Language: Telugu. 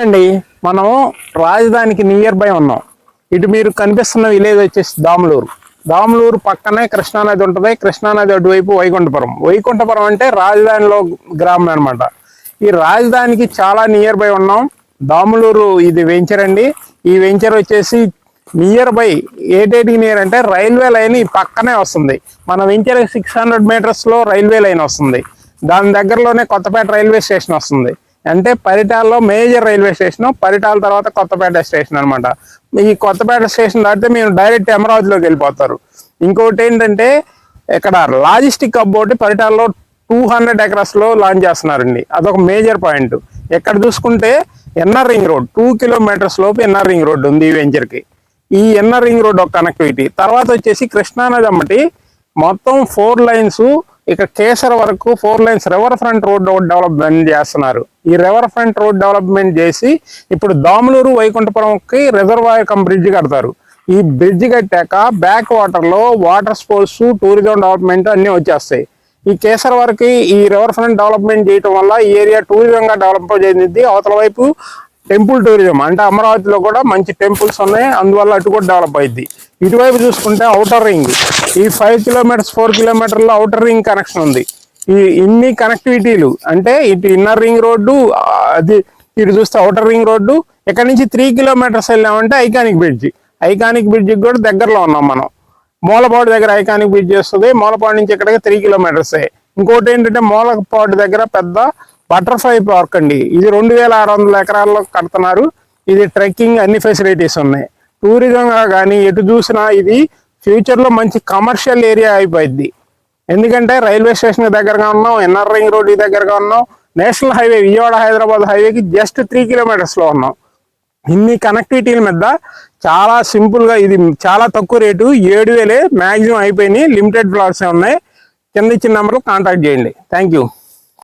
అండి మనం రాజధానికి నియర్ బై ఉన్నాం. ఇటు మీరు కనిపిస్తున్న విలేజ్ వచ్చేసి దాములూరు పక్కనే కృష్ణానది ఉంటుంది. కృష్ణానది అటువైపు వైకుంఠపురం అంటే రాజధానిలో గ్రామం అనమాట. ఈ రాజధానికి చాలా నియర్ బై ఉన్నాం. దాములూరు ఇది వెంచర్ అండి. ఈ వెంచర్ వచ్చేసి నియర్ బై ఏటేటికి నియర్ అంటే రైల్వే లైన్ ఈ పక్కనే వస్తుంది. మన వెంచర్ 600 మీటర్స్ లో రైల్వే లైన్ వస్తుంది. దాని దగ్గరలోనే కొత్తపేట రైల్వే స్టేషన్ వస్తుంది. అంటే పరిటాల్లో మేజర్ రైల్వే స్టేషన్, పరిటాల తర్వాత కొత్తపేట స్టేషన్ అనమాట. ఈ కొత్తపేట స్టేషన్ దాటితే మీరు డైరెక్ట్ అమరావతిలోకి వెళ్ళిపోతారు. ఇంకోటి ఏంటంటే ఇక్కడ లాజిస్టిక్ హబ్ ఒకటి పరిటాల్లో 200 acres లో లాంచ్ చేస్తున్నారండి. అదొక మేజర్ పాయింట్. ఎక్కడ చూసుకుంటే ఎన్ఆర్ రింగ్ రోడ్ 2 kilometers లోపు ఎన్ఆర్ రింగ్ రోడ్ ఉంది ఈ వెంచర్కి. ఈ ఎన్ఆర్ రింగ్ రోడ్ ఒక కనెక్టివిటీ. తర్వాత వచ్చేసి కృష్ణానది అమ్మటి మొత్తం 4 lanes, ఇక కేసర వరకు 4 lanes river front road development చేస్తున్నారు. ఈ రివర్ ఫ్రంట్ రోడ్ డెవలప్మెంట్ చేసి ఇప్పుడు దాములూరు వైకుంఠపురంకి రిజర్వాయర్ కమ్ బ్రిడ్జ్ కడతారు. ఈ బ్రిడ్జ్ కట్టాక బ్యాక్ వాటర్ లో వాటర్ స్పోర్ట్స్, టూరిజం డెవలప్మెంట్ అన్ని వచ్చేస్తాయి. ఈ కేసర వరకు ఈ రివర్ ఫ్రంట్ డెవలప్మెంట్ చేయడం వల్ల ఈ ఏరియా టూరిజం గా డెవలప్ చెందింది. అవతల వైపు టెంపుల్ టూరిజం అంటే అమరావతిలో కూడా మంచి టెంపుల్స్ ఉన్నాయి, అందువల్ల అటు కూడా డెవలప్ అయింది. ఇటువైపు చూసుకుంటే ఔటర్ రింగ్, ఈ 5 kilometers 4 kilometerలో ఔటర్ రింగ్ కనెక్షన్ ఉంది. ఈ ఇన్ని కనెక్టివిటీలు అంటే ఇటు ఇన్నర్ రింగ్ రోడ్డు, అది ఇటు చూస్తే ఔటర్ రింగ్ రోడ్డు. ఇక్కడ నుంచి 3 kilometers వెళ్ళామంటే ఐకానిక్ బ్రిడ్జ్ కూడా దగ్గరలో ఉన్నాం మనం. మూలపాడు దగ్గర ఐకానిక్ బ్రిడ్జ్ వస్తుంది. మూలపాడు నుంచి ఇక్కడికి 3 kilometers. ఇంకోటి ఏంటంటే మూలపాడు దగ్గర పెద్ద బటర్ఫ్లై పార్క్ అండి. ఇది 2600 acres కడుతున్నారు. ఇది ట్రెక్కింగ్ అన్ని ఫెసిలిటీస్ ఉన్నాయి. టూరిజంగా కానీ ఎటు చూసినా ఇది ఫ్యూచర్లో మంచి కమర్షియల్ ఏరియా అయిపోయింది. ఎందుకంటే రైల్వే స్టేషన్ దగ్గరగా ఉన్నాం, ఎన్ఆర్ రింగ్ రోడ్ దగ్గరగా ఉన్నాం, నేషనల్ హైవే విజయవాడ హైదరాబాద్ హైవేకి జస్ట్ 3 kilometers లో ఉన్నాం. ఇన్ని కనెక్టివిటీల మీద చాలా సింపుల్గా ఇది చాలా తక్కువ రేటు 7,000 మ్యాక్సిమం అయిపోయినాయి. లిమిటెడ్ ప్లాట్స్ ఉన్నాయి. కింద ఇచ్చిన నెంబర్లో కాంటాక్ట్ చేయండి. Thank you.